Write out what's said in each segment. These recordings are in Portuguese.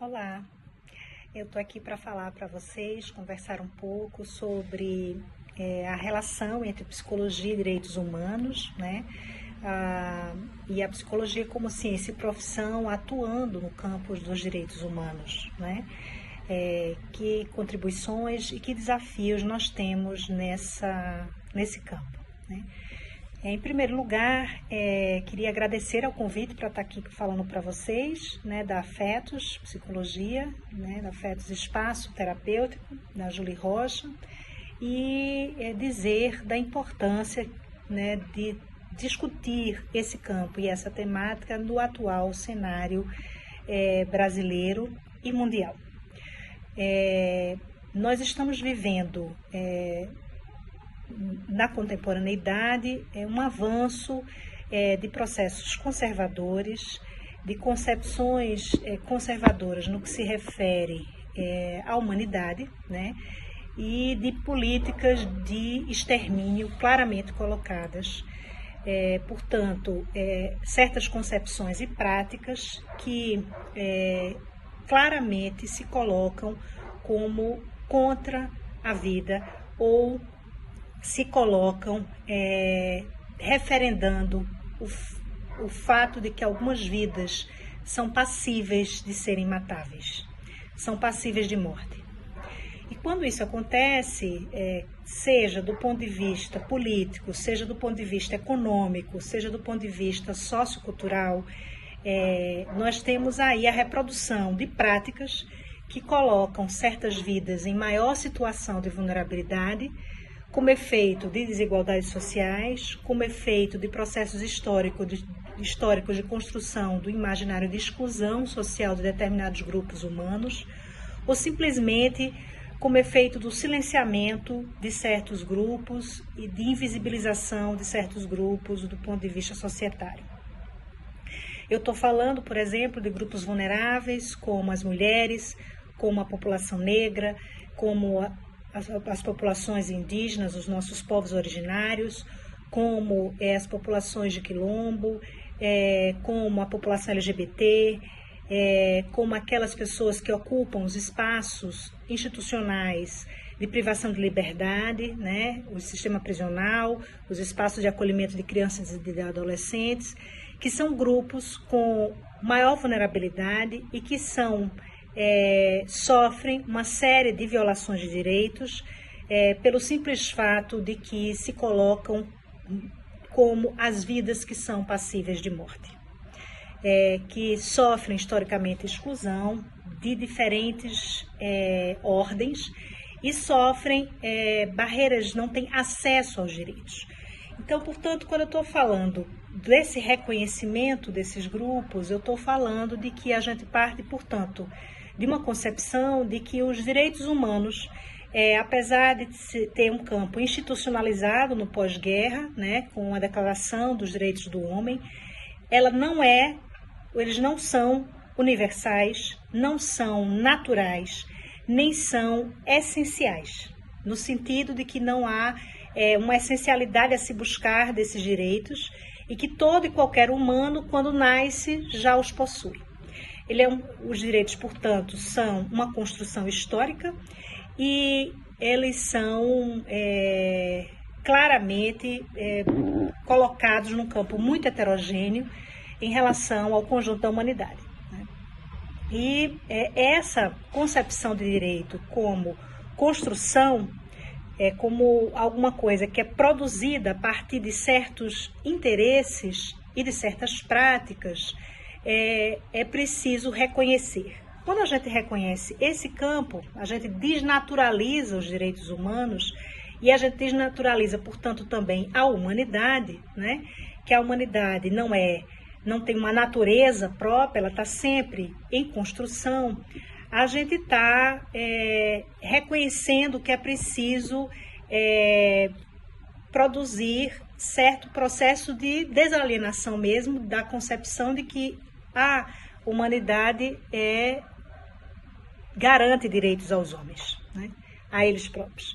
Olá, eu estou aqui para falar para vocês, conversar um pouco sobre a relação entre psicologia e direitos humanos, né? E a psicologia como ciência e profissão atuando no campo dos direitos humanos, né? Que contribuições e que desafios nós temos nesse campo, né? Em primeiro lugar, queria agradecer ao convite para estar aqui falando para vocês, né, da Afetos Psicologia, né, da Afetos Espaço Terapêutico, da Julie Rocha, e dizer da importância, né, de discutir esse campo e essa temática no atual cenário brasileiro e mundial. Nós estamos vivendo na contemporaneidade um avanço de processos conservadores, de concepções conservadoras no que se refere à humanidade, né? E de políticas de extermínio claramente colocadas. Portanto, certas concepções e práticas que claramente se colocam como contra a vida ou se colocam referendando o fato de que algumas vidas são passíveis de serem matáveis, são passíveis de morte. E quando isso acontece, seja do ponto de vista político, seja do ponto de vista econômico, seja do ponto de vista sociocultural, nós temos aí a reprodução de práticas que colocam certas vidas em maior situação de vulnerabilidade, como efeito de desigualdades sociais, como efeito de processos históricos de construção do imaginário de exclusão social de determinados grupos humanos, ou simplesmente como efeito do silenciamento de certos grupos e de invisibilização de certos grupos do ponto de vista societário. Eu estou falando, por exemplo, de grupos vulneráveis, como as mulheres, como a população negra, como as populações indígenas, os nossos povos originários, como as populações de quilombo, como a população LGBT, como aquelas pessoas que ocupam os espaços institucionais de privação de liberdade, né, o sistema prisional, os espaços de acolhimento de crianças e de adolescentes, que são grupos com maior vulnerabilidade e que sofrem uma série de violações de direitos pelo simples fato de que se colocam como as vidas que são passíveis de morte, que sofrem historicamente exclusão de diferentes ordens e sofrem barreiras, não têm acesso aos direitos. Então, portanto, quando eu estou falando desse reconhecimento desses grupos, eu estou falando de que a gente parte, portanto, de uma concepção de que os direitos humanos, apesar de ter um campo institucionalizado no pós-guerra, né, com a Declaração dos Direitos do Homem, eles não são universais, não são naturais, nem são essenciais, no sentido de que não há uma essencialidade a se buscar desses direitos e que todo e qualquer humano, quando nasce, já os possui. Os direitos, portanto, são uma construção histórica e eles são claramente colocados num campo muito heterogêneo em relação ao conjunto da humanidade, né? E essa concepção de direito como construção, como alguma coisa que é produzida a partir de certos interesses e de certas práticas, é preciso reconhecer. Quando a gente reconhece esse campo, a gente desnaturaliza os direitos humanos e a gente desnaturaliza, portanto, também a humanidade, né? Que a humanidade não tem uma natureza própria, ela está sempre em construção. A gente está reconhecendo que é preciso produzir certo processo de desalienação mesmo da concepção de que a humanidade garante direitos aos homens, né, a eles próprios.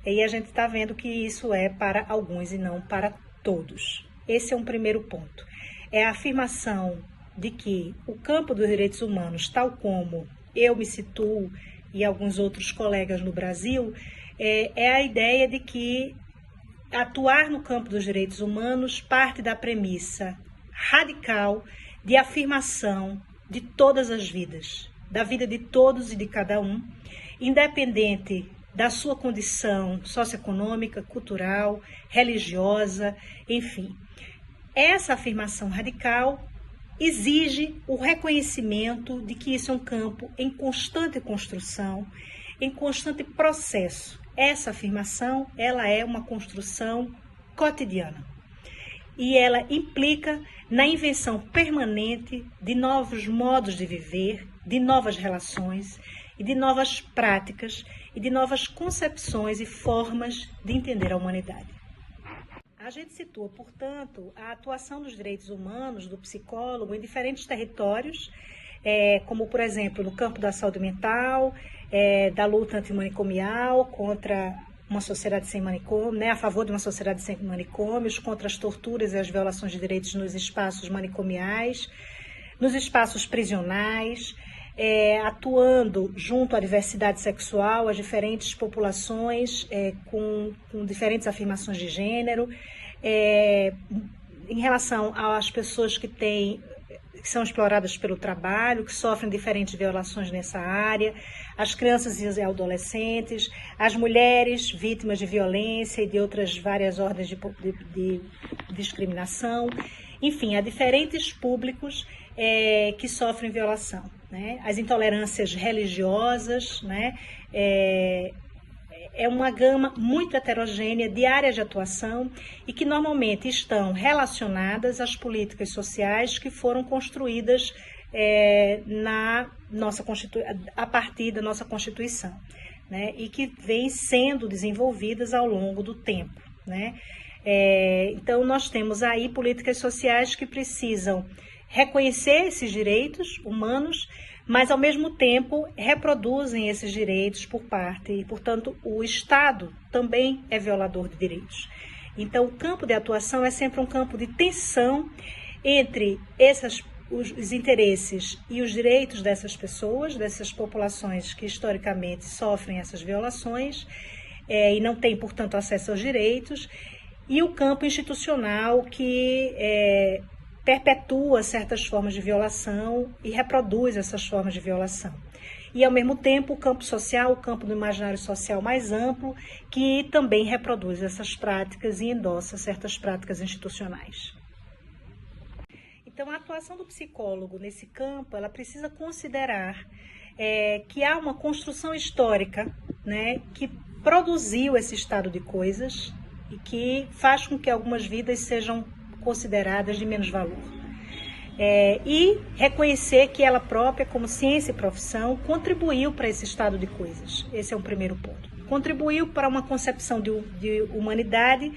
E a gente está vendo que isso é para alguns e não para todos. Esse é um primeiro ponto. É a afirmação de que o campo dos direitos humanos, tal como eu me situo e alguns outros colegas no Brasil, é a ideia de que atuar no campo dos direitos humanos parte da premissa radical de afirmação de todas as vidas, da vida de todos e de cada um, independente da sua condição socioeconômica, cultural, religiosa, enfim. Essa afirmação radical exige o reconhecimento de que isso é um campo em constante construção, em constante processo. Essa afirmação, ela é uma construção cotidiana. E ela implica na invenção permanente de novos modos de viver, de novas relações e de novas práticas e de novas concepções e formas de entender a humanidade. A gente situa, portanto, a atuação dos direitos humanos do psicólogo em diferentes territórios, como, por exemplo, no campo da saúde mental, da luta antimanicomial contra uma sociedade sem manicômio, né, a favor de uma sociedade sem manicômios, contra as torturas e as violações de direitos nos espaços manicomiais, nos espaços prisionais, atuando junto à diversidade sexual, às diferentes populações com diferentes afirmações de gênero, em relação às pessoas que são exploradas pelo trabalho, que sofrem diferentes violações nessa área, as crianças e adolescentes, as mulheres vítimas de violência e de outras várias ordens de discriminação, enfim, há diferentes públicos que sofrem violação, né? As intolerâncias religiosas, né? É uma gama muito heterogênea de áreas de atuação e que normalmente estão relacionadas às políticas sociais que foram construídas a partir da nossa Constituição, né? E que vêm sendo desenvolvidas ao longo do tempo, né? Então, nós temos aí políticas sociais que precisam reconhecer esses direitos humanos, mas, ao mesmo tempo, reproduzem esses direitos por parte, e, portanto, o Estado também é violador de direitos. Então, o campo de atuação é sempre um campo de tensão entre os interesses e os direitos dessas pessoas, dessas populações que, historicamente, sofrem essas violações e não têm, portanto, acesso aos direitos, e o campo institucional que perpetua certas formas de violação e reproduz essas formas de violação. E, ao mesmo tempo, o campo social, o campo do imaginário social mais amplo, que também reproduz essas práticas e endossa certas práticas institucionais. Então, a atuação do psicólogo nesse campo, ela precisa considerar que há uma construção histórica, né, que produziu esse estado de coisas e que faz com que algumas vidas sejam consideradas de menos valor. E reconhecer que ela própria, como ciência e profissão, contribuiu para esse estado de coisas. Esse é um primeiro ponto. Contribuiu para uma concepção de humanidade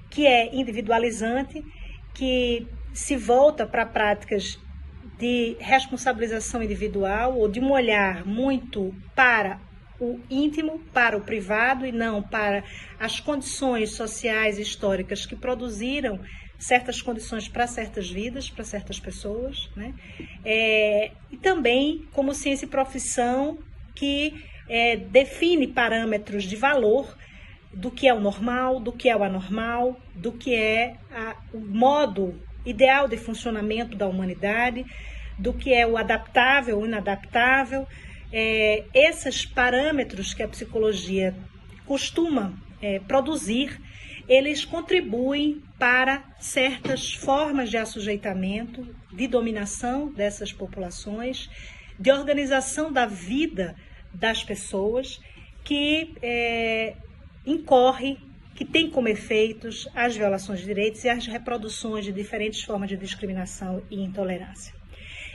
que é individualizante, que se volta para práticas de responsabilização individual ou de um olhar muito para o íntimo, para o privado e não para as condições sociais e históricas que produziram certas condições para certas vidas, para certas pessoas, né? E também como ciência e profissão que define parâmetros de valor do que é o normal, do que é o anormal, do que é o modo ideal de funcionamento da humanidade, do que é o adaptável, o inadaptável. Esses parâmetros que a psicologia costuma produzir, eles contribuem para certas formas de assujeitamento, de dominação dessas populações, de organização da vida das pessoas, que que tem como efeitos as violações de direitos e as reproduções de diferentes formas de discriminação e intolerância.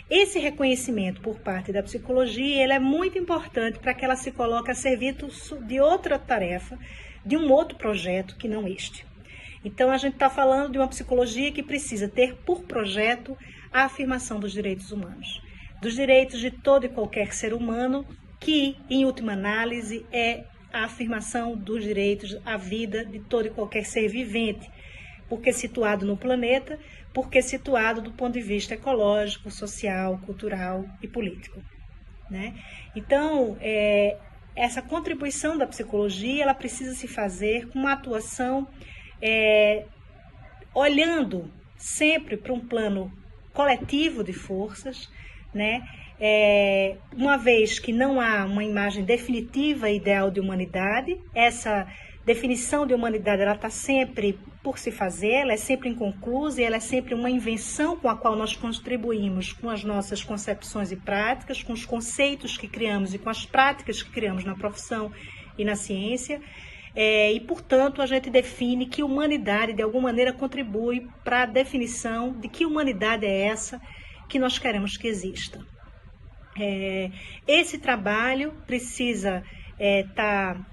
Esse reconhecimento por parte da psicologia, ele é muito importante para que ela se coloque a serviço de outra tarefa, de um outro projeto que não este. Então, a gente está falando de uma psicologia que precisa ter por projeto a afirmação dos direitos humanos, dos direitos de todo e qualquer ser humano, que, em última análise, é a afirmação dos direitos à vida de todo e qualquer ser vivente, porque situado no planeta, porque situado do ponto de vista ecológico, social, cultural e político. né? Então, essa contribuição da psicologia, ela precisa se fazer com uma atuação olhando sempre para um plano coletivo de forças, né? Uma vez que não há uma imagem definitiva e ideal de humanidade, essa definição de humanidade ela está sempre por se fazer, ela é sempre inconclusa e ela é sempre uma invenção com a qual nós contribuímos com as nossas concepções e práticas, com os conceitos que criamos e com as práticas que criamos na profissão e na ciência. E, portanto, a gente define que humanidade, de alguma maneira, contribui para a definição de que humanidade é essa que nós queremos que exista. Esse trabalho precisa estar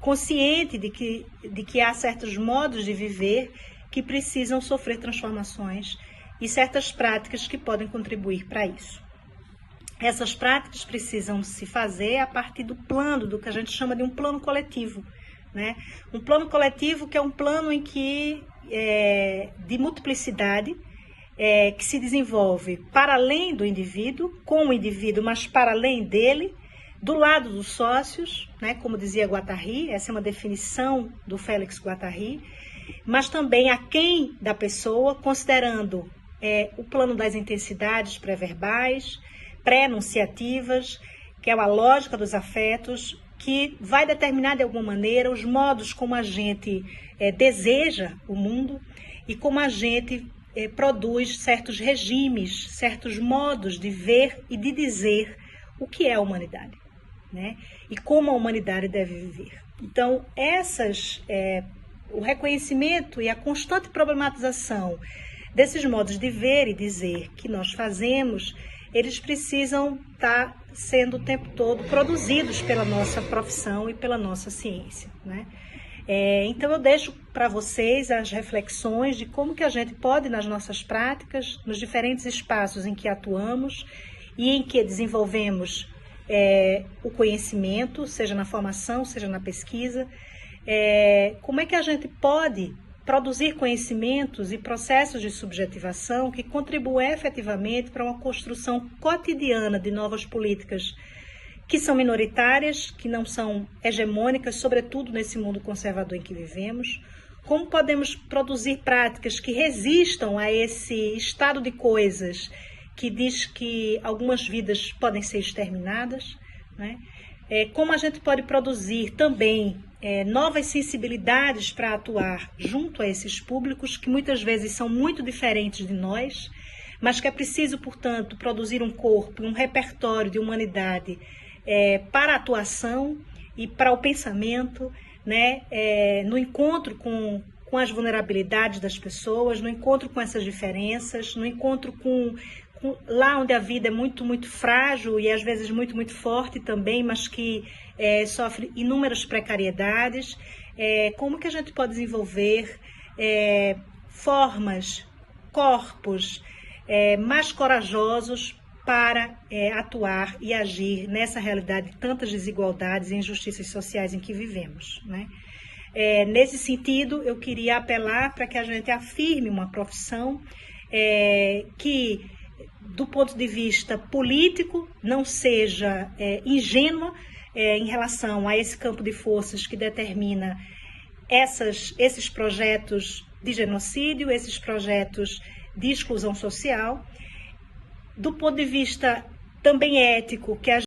consciente de que há certos modos de viver que precisam sofrer transformações e certas práticas que podem contribuir para isso. Essas práticas precisam se fazer a partir do que a gente chama de um plano coletivo, né? Um plano coletivo que é um plano em que de multiplicidade, que se desenvolve para além do indivíduo, com o indivíduo, mas para além dele, do lado dos sócios, né, como dizia Guattari, essa é uma definição do Félix Guattari, mas também aquém da pessoa, considerando o plano das intensidades pré-verbais, pré-enunciativas, que é a lógica dos afetos, que vai determinar de alguma maneira os modos como a gente deseja o mundo e como a gente produz certos regimes, certos modos de ver e de dizer o que é a humanidade, né? E como a humanidade deve viver. Então, o reconhecimento e a constante problematização desses modos de ver e dizer que nós fazemos, eles precisam estar sendo o tempo todo produzidos pela nossa profissão e pela nossa ciência, né? Então eu deixo para vocês as reflexões de como que a gente pode, nas nossas práticas, nos diferentes espaços em que atuamos e em que desenvolvemos o conhecimento, seja na formação, seja na pesquisa, como é que a gente pode produzir conhecimentos e processos de subjetivação que contribuem efetivamente para uma construção cotidiana de novas políticas que são minoritárias, que não são hegemônicas, sobretudo nesse mundo conservador em que vivemos. Como podemos produzir práticas que resistam a esse estado de coisas que diz que algumas vidas podem ser exterminadas, né? Como a gente pode produzir também novas sensibilidades para atuar junto a esses públicos que muitas vezes são muito diferentes de nós, mas que é preciso, portanto, produzir um corpo, um repertório de humanidade para a atuação e para o pensamento, né? No encontro com as vulnerabilidades das pessoas, no encontro com essas diferenças, no encontro com lá onde a vida é muito, muito frágil e às vezes muito, muito forte também, mas que sofre inúmeras precariedades. Como que a gente pode desenvolver formas, corpos mais corajosos para atuar e agir nessa realidade de tantas desigualdades e injustiças sociais em que vivemos, né? Nesse sentido, eu queria apelar para que a gente afirme uma profissão que, do ponto de vista político, não seja ingênua em relação a esse campo de forças que determina esses projetos de genocídio, esses projetos de exclusão social. Do ponto de vista também ético, que a